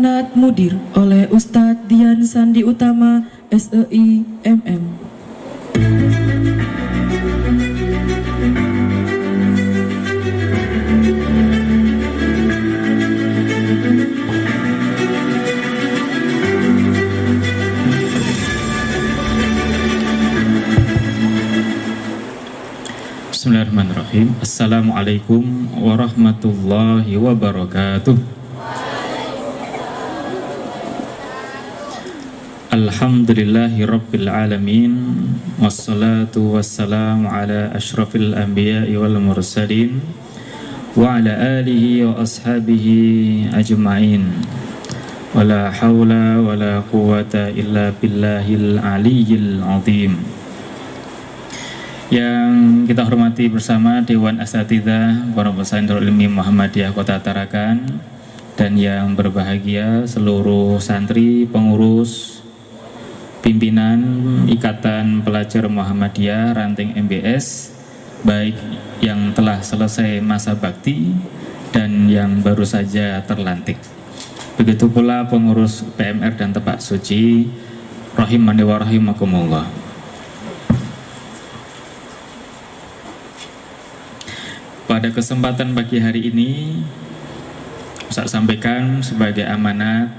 Amanat Mudir oleh Ustadz Dian Sandi Utama, SEI MM. Bismillahirrahmanirrahim. Assalamualaikum warahmatullahi wabarakatuh. Alhamdulillahi rabbil alamin. Wassalatu wassalamu ala ashrafil anbiya'i wal mursalin wa ala alihi wa ashabihi ajma'in. Wala hawla wala quwata illa billahil aliyyil azim. Yang kita hormati bersama Dewan Asatidzah Pondok Pesantren Darul Ilmi Muhammadiyah Kota Tarakan, dan yang berbahagia seluruh santri, pengurus, pimpinan Ikatan Pelajar Muhammadiyah Ranting MBS, baik yang telah selesai masa bakti dan yang baru saja terlantik. Begitu pula pengurus PMR dan Tepak Suci, rahimani wa rahimakumullah. Pada kesempatan pagi hari ini, saya sampaikan sebagai amanat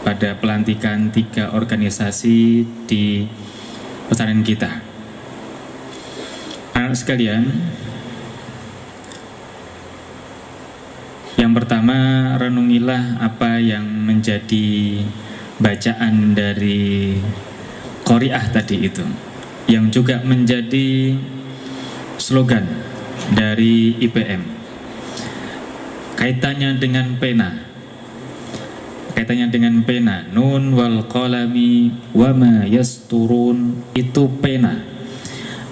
pada pelantikan 3 organisasi di pesantren kita. Anak sekalian, yang pertama, renungilah apa yang menjadi bacaan dari Qori'ah tadi itu, yang juga menjadi slogan dari IPM. Kaitannya dengan pena, nun wal qalami wama yasturun, itu pena.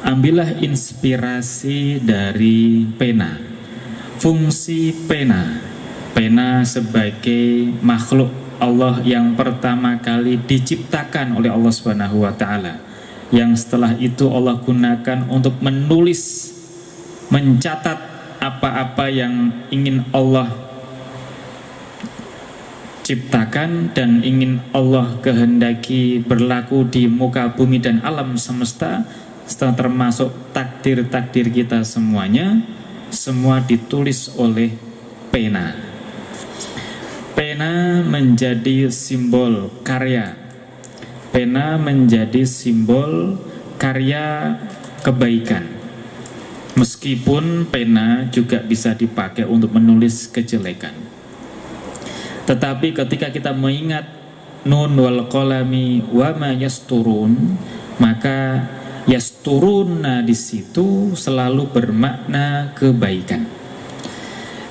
Ambillah inspirasi dari pena. Fungsi pena sebagai makhluk Allah yang pertama kali diciptakan oleh Allah Subhanahu wa taala, yang setelah itu Allah gunakan untuk menulis, mencatat apa-apa yang ingin Allah ciptakan dan ingin Allah kehendaki berlaku di muka bumi dan alam semesta, setelah termasuk takdir-takdir kita semuanya, semua ditulis oleh pena. Pena menjadi simbol karya. Pena menjadi simbol karya kebaikan. Meskipun pena juga bisa dipakai untuk menulis kejelekan, tetapi ketika kita mengingat nun wal qalami wa ma yasturun, maka yasturuna di situ selalu bermakna kebaikan,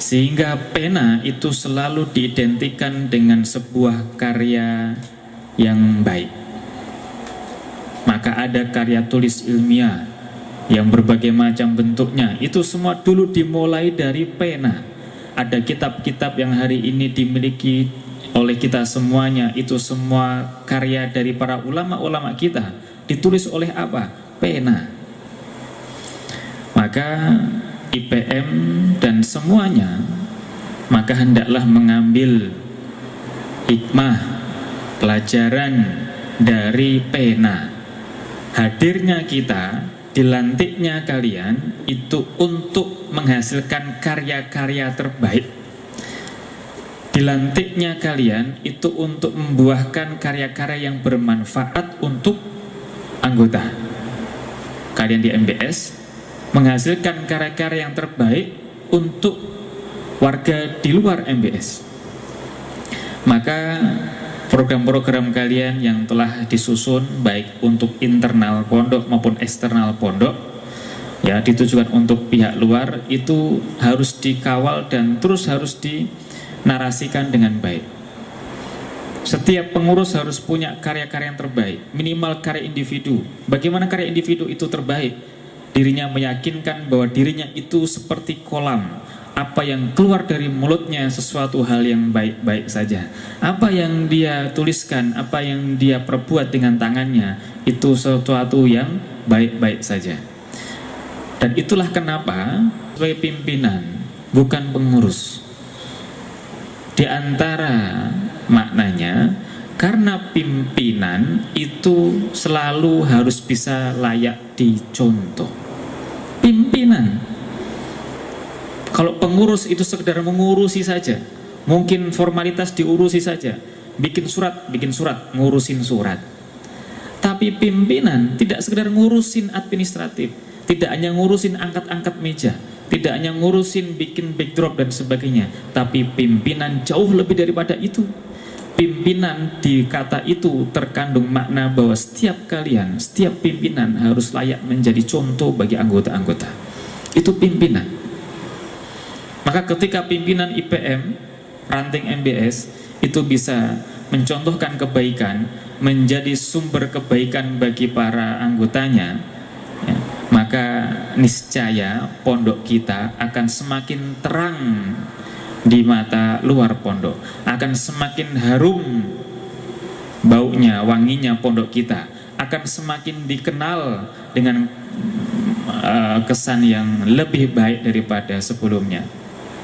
sehingga pena itu selalu diidentikan dengan sebuah karya yang baik. Maka ada karya tulis ilmiah yang berbagai macam bentuknya, itu semua dulu dimulai dari pena. Ada kitab-kitab yang hari ini dimiliki oleh kita semuanya, itu semua karya dari para ulama-ulama kita, ditulis oleh apa? Pena. Maka IPM dan semuanya, maka hendaklah mengambil hikmah, pelajaran dari pena. Hadirnya kita, dilantiknya kalian itu untuk menghasilkan karya-karya terbaik. Dilantiknya kalian itu untuk membuahkan karya-karya yang bermanfaat untuk anggota. Kalian di MBS menghasilkan karya-karya yang terbaik untuk warga di luar MBS. Maka program-program kalian yang telah disusun, baik untuk internal pondok maupun eksternal pondok, ya, ditujukan untuk pihak luar, itu harus dikawal dan terus harus dinarasikan dengan baik. Setiap pengurus harus punya karya-karya yang terbaik, minimal karya individu. Bagaimana karya individu itu terbaik? Dirinya meyakinkan bahwa dirinya itu seperti kolam, apa yang keluar dari mulutnya sesuatu hal yang baik-baik saja. Apa yang dia tuliskan, apa yang dia perbuat dengan tangannya, itu sesuatu yang baik-baik saja. Dan itulah kenapa sebagai pimpinan, bukan pengurus, di antara Maknanya karena pimpinan itu selalu harus bisa layak dicontoh. Pimpinan. Kalau pengurus itu sekedar mengurusi saja, mungkin formalitas diurusi saja, bikin surat, ngurusin surat. Tapi pimpinan tidak sekedar ngurusin administratif, tidak hanya ngurusin angkat-angkat meja, tidak hanya ngurusin bikin backdrop dan sebagainya, tapi pimpinan jauh lebih daripada itu. Pimpinan di kata itu terkandung makna bahwa setiap pimpinan harus layak menjadi contoh bagi anggota-anggota. Itu pimpinan. Maka ketika pimpinan IPM, ranting MBS, itu bisa mencontohkan kebaikan, menjadi sumber kebaikan bagi para anggotanya, ya, maka niscaya pondok kita akan semakin terang di mata luar pondok, akan semakin harum baunya, wanginya pondok kita, akan semakin dikenal dengan kesan yang lebih baik daripada sebelumnya.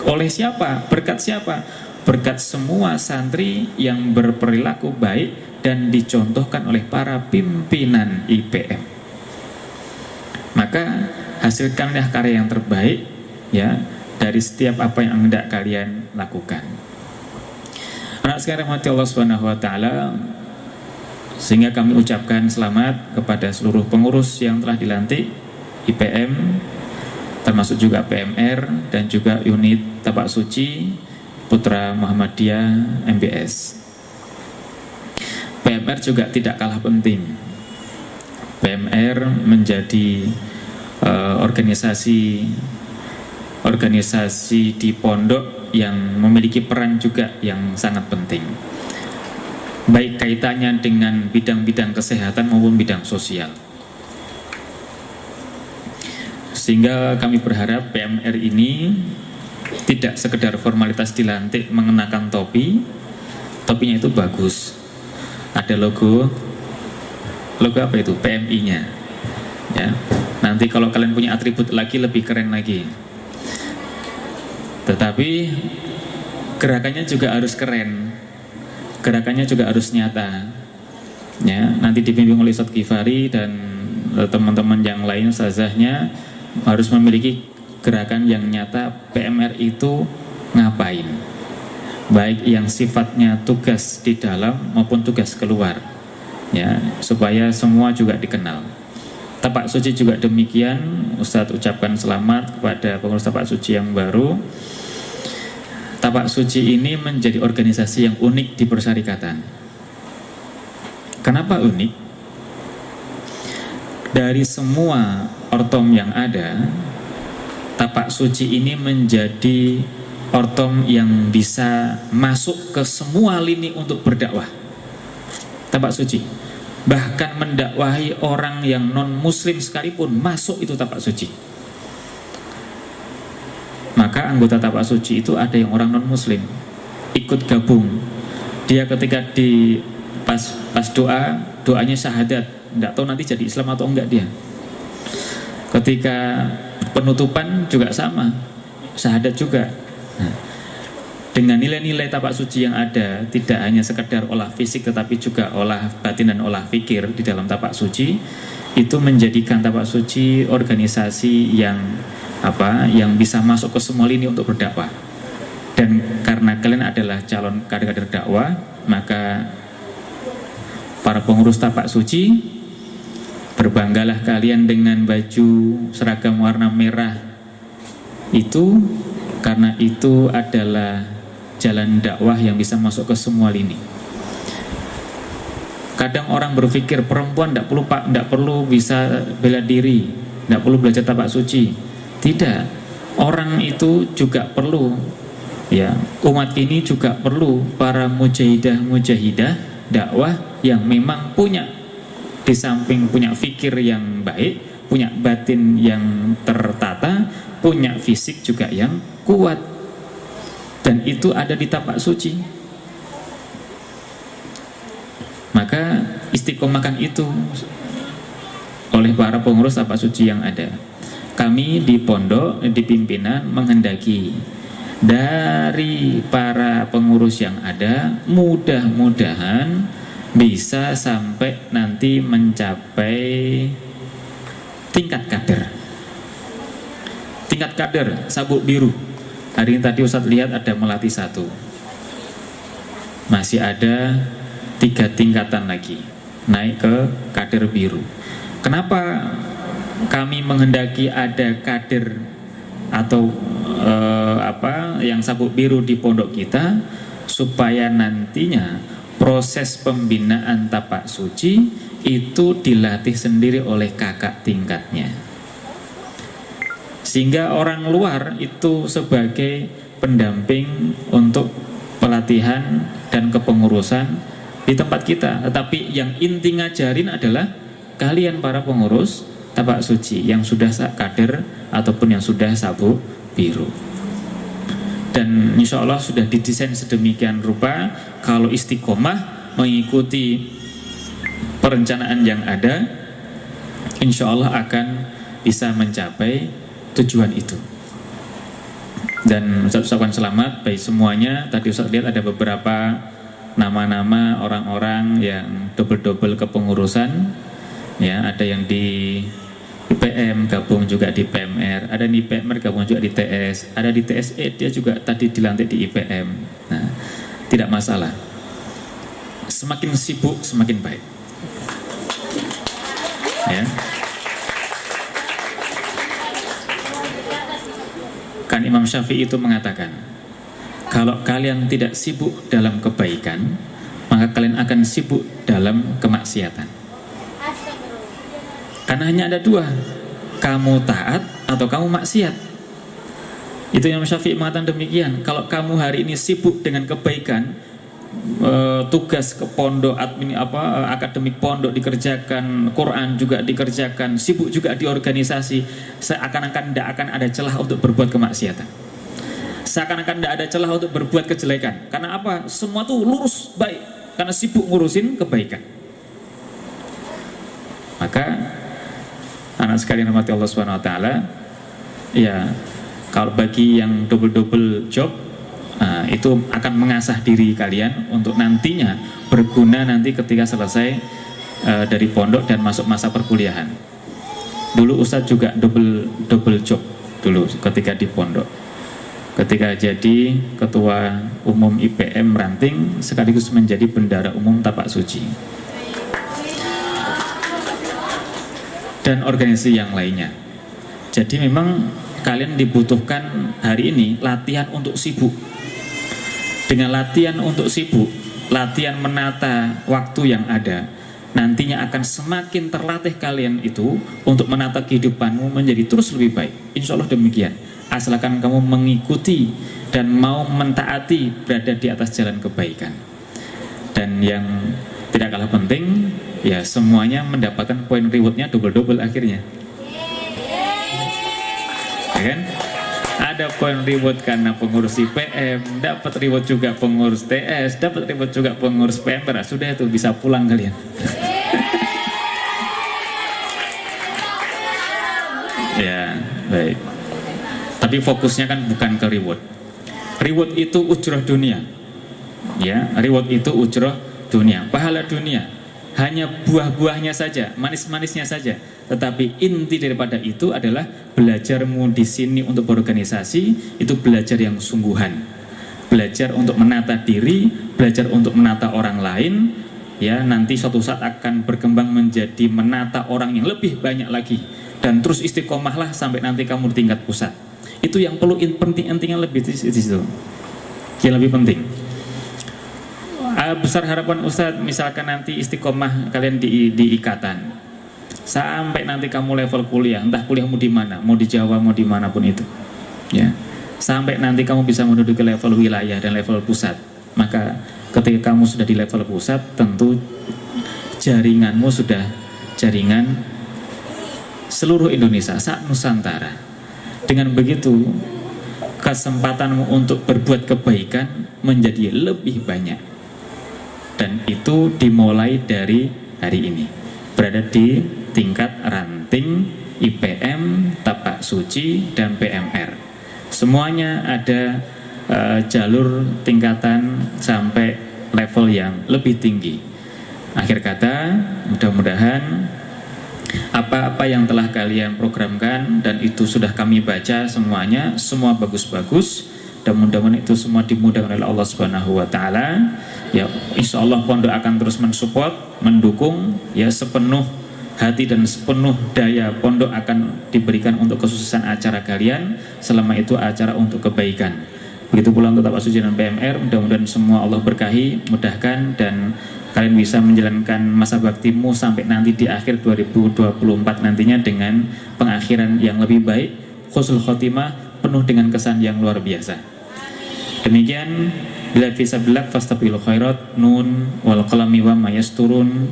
Oleh siapa? Berkat siapa? Berkat semua santri yang berperilaku baik dan dicontohkan oleh para pimpinan IPM. Maka hasilkanlah karya yang terbaik, ya, dari setiap apa yang hendak kalian lakukan. Anak sekalian rahmati Allah Subhanahu wa taala, sehingga kami ucapkan selamat kepada seluruh pengurus yang telah dilantik IPM, termasuk juga PMR dan juga unit Tapak Suci Putra Muhammadiyah MBS. PMR juga tidak kalah penting. PMR menjadi organisasi di pondok yang memiliki peran juga yang sangat penting, baik kaitannya dengan bidang-bidang kesehatan maupun bidang sosial. Sehingga kami berharap PMR ini tidak sekedar formalitas dilantik mengenakan topi, topinya itu bagus, ada logo apa itu, PMI-nya, ya. Nanti kalau kalian punya atribut lagi lebih keren lagi. Tetapi gerakannya juga harus keren, gerakannya juga harus nyata, ya. Nanti dibimbing oleh Ustadz Ghifari dan teman-teman yang lain, ustazahnya harus memiliki gerakan yang nyata. PMR itu ngapain, baik yang sifatnya tugas di dalam maupun tugas keluar, ya, supaya semua juga dikenal. Tapak Suci juga demikian. Ustadz ucapkan selamat kepada pengurus Tapak Suci yang baru. Tapak Suci ini menjadi organisasi yang unik di Persyarikatan. Kenapa unik? Dari semua ortom yang ada, Tapak Suci ini menjadi ortom yang bisa masuk ke semua lini untuk berdakwah. Tapak Suci bahkan mendakwahi orang yang non muslim sekalipun masuk itu Tapak Suci. Maka anggota Tapak Suci itu ada yang orang non muslim ikut gabung. Dia ketika di pas doanya syahadat, tidak tahu nanti jadi Islam atau enggak dia. Ketika penutupan juga sama, syahadat juga. Nah, dengan nilai-nilai Tapak Suci yang ada, tidak hanya sekedar olah fisik tetapi juga olah batin dan olah fikir di dalam Tapak Suci, itu menjadikan Tapak Suci organisasi yang bisa masuk ke semua lini untuk berdakwah. Dan karena kalian adalah calon kader-kader dakwah, maka para pengurus Tapak Suci, berbanggalah kalian dengan baju seragam warna merah itu, karena itu adalah jalan dakwah yang bisa masuk ke semua lini. Kadang orang berpikir perempuan tidak perlu bisa bela diri, tidak perlu belajar Tapak Suci. Tidak, orang itu juga perlu, ya. Umat ini juga perlu para mujahidah dakwah yang memang punya, di samping punya fikir yang baik, punya batin yang tertata, punya fisik juga yang kuat. Dan itu ada di Tapak Suci. Maka istiqomahkan itu oleh para pengurus Tapak Suci yang ada. Kami di pondok, di pimpinan menghendaki dari para pengurus yang ada, mudah-mudahan bisa sampai nanti mencapai tingkat kader. Tingkat kader sabuk biru. Hari ini tadi Ustadz lihat ada Melati 1. Masih ada 3 tingkatan lagi naik ke kader biru. Kenapa kami menghendaki ada kader atau yang sabuk biru di pondok kita, supaya nantinya proses pembinaan tapak suci itu dilatih sendiri oleh kakak tingkatnya, sehingga orang luar itu sebagai pendamping untuk pelatihan dan kepengurusan di tempat kita. Tetapi yang inti ngajarin adalah kalian para pengurus tapak suci yang sudah kader ataupun yang sudah sabuk biru. Dan insya Allah sudah didesain sedemikian rupa, kalau istiqomah mengikuti perencanaan yang ada, insya Allah akan bisa mencapai tujuan itu. Dan Ustaz ucapkan selamat bagi semuanya. Tadi Ustaz lihat ada beberapa nama-nama orang-orang yang double-double kepengurusan, ya, ada yang di IPM gabung juga di PMR, ada di PMR gabung juga di TS, ada di TSE dia juga tadi dilantik di IPM. Nah, tidak masalah. Semakin sibuk semakin baik. Ya. Kan Imam Syafi'i itu mengatakan, kalau kalian tidak sibuk dalam kebaikan, maka kalian akan sibuk dalam kemaksiatan. Karena hanya ada 2, kamu taat atau kamu maksiat. Itu yang Syafi'i mengatakan demikian. Kalau kamu hari ini sibuk dengan kebaikan, tugas ke pondok, akademik pondok dikerjakan, Quran juga dikerjakan, sibuk juga di organisasi, seakan-akan tidak akan ada celah untuk berbuat kemaksiatan, seakan-akan tidak ada celah untuk berbuat kejelekan. Karena apa? Semua tuh lurus baik, karena sibuk ngurusin kebaikan. Maka anak sekalian rahmati Allah Subhanahu wa taala, ya, kalau bagi yang double-double job, itu akan mengasah diri kalian untuk nantinya berguna nanti ketika selesai dari pondok dan masuk masa perkuliahan. Dulu Ustadz juga double job dulu ketika di pondok. Ketika jadi ketua umum IPM Ranting sekaligus menjadi bendara umum tapak suci. Dan organisasi yang lainnya. Jadi memang kalian dibutuhkan hari ini latihan untuk sibuk. Dengan latihan untuk sibuk, latihan menata waktu yang ada, nantinya akan semakin terlatih kalian itu untuk menata kehidupanmu menjadi terus lebih baik. Insya Allah demikian. Asalkan kamu mengikuti dan mau mentaati, berada di atas jalan kebaikan. Dan yang tidak kalah penting, ya semuanya mendapatkan poin rewardnya double-double akhirnya, ya kan? Ada poin reward karena pengurus IPM, dapat reward juga pengurus TS, dapat reward juga pengurus PMR. Sudah itu bisa pulang kalian. Ya, baik. Tapi fokusnya kan bukan ke reward. Reward itu ujroh dunia. Ya, reward itu ujroh dunia, pahala dunia. Hanya buah-buahnya saja, manis-manisnya saja. Tetapi inti daripada itu adalah belajarmu di sini untuk berorganisasi, itu belajar yang sungguhan. Belajar untuk menata diri, belajar untuk menata orang lain, ya, nanti suatu saat akan berkembang menjadi menata orang yang lebih banyak lagi. Dan terus istiqomahlah sampai nanti kamu di tingkat pusat. Itu yang perlu penting-pentingnya lebih di situ. Yang lebih penting. Besar harapan Ustadz, misalkan nanti istiqomah kalian di ikatan, sampai nanti kamu level kuliah, entah kuliahmu di mana, mau di Jawa, mau di manapun itu, ya, sampai nanti kamu bisa menduduki level wilayah dan level pusat. Maka ketika kamu sudah di level pusat, tentu jaringanmu sudah jaringan seluruh Indonesia, se-Nusantara. Dengan begitu, kesempatanmu untuk berbuat kebaikan menjadi lebih banyak. Dan itu dimulai dari hari ini. Berada di tingkat ranting, IPM, tapak suci, dan PMR. Semuanya ada jalur tingkatan sampai level yang lebih tinggi. Akhir kata, mudah-mudahan apa-apa yang telah kalian programkan dan itu sudah kami baca semuanya, semua bagus-bagus, dan mudah-mudahan itu semua dimudahkan oleh Allah Subhanahu wa taala. Ya, insya Allah pondok akan terus mensupport, mendukung ya sepenuh hati dan sepenuh daya. Pondok akan diberikan untuk kesuksesan acara kalian selama itu acara untuk kebaikan. Begitu pula untuk Tabak Suci dan PMR, mudah-mudahan semua Allah berkahi, mudahkan, dan kalian bisa menjalankan masa baktimu sampai nanti di akhir 2024 nantinya dengan pengakhiran yang lebih baik, husnul khotimah, penuh dengan kesan yang luar biasa. Demikian, bila fisabilillah fastabilul khairat, nun wal qalami wa mayasturun.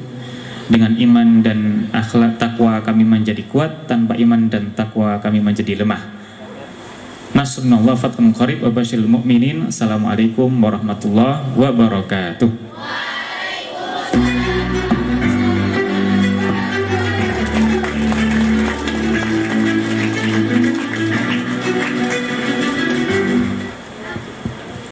Dengan iman dan akhlak takwa kami menjadi kuat, tanpa iman dan takwa kami menjadi lemah. Nasrullah fathun qarib wa basyiril mu'minin. Assalamualaikum warahmatullahi wabarakatuh.